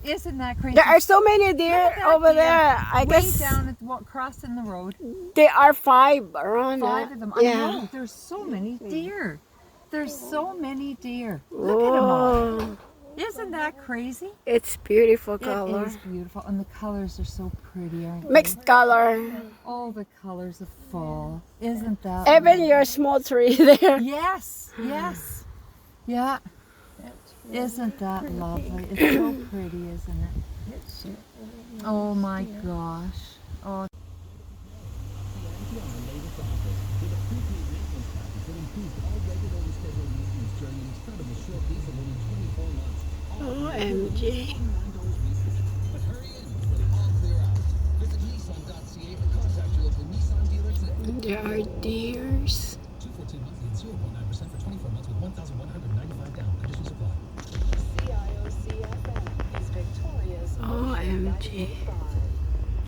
Isn't that crazy? There are so many deer Look at that over deer there. I way guess down at crossing the road. there are 5 around. 5 of them. Yeah. I know. There's so many deer. There's so many deer. Look at them all. Whoa. Isn't that crazy? It's beautiful color. It is beautiful, and the colors are so pretty, aren't they? Mixed color. All the colors of fall. Isn't that? Even your small tree there. Yes. Yes. Yeah. Isn't that lovely? It's so pretty, isn't it? Oh my gosh. Oh. OMG. There are deers. OMG.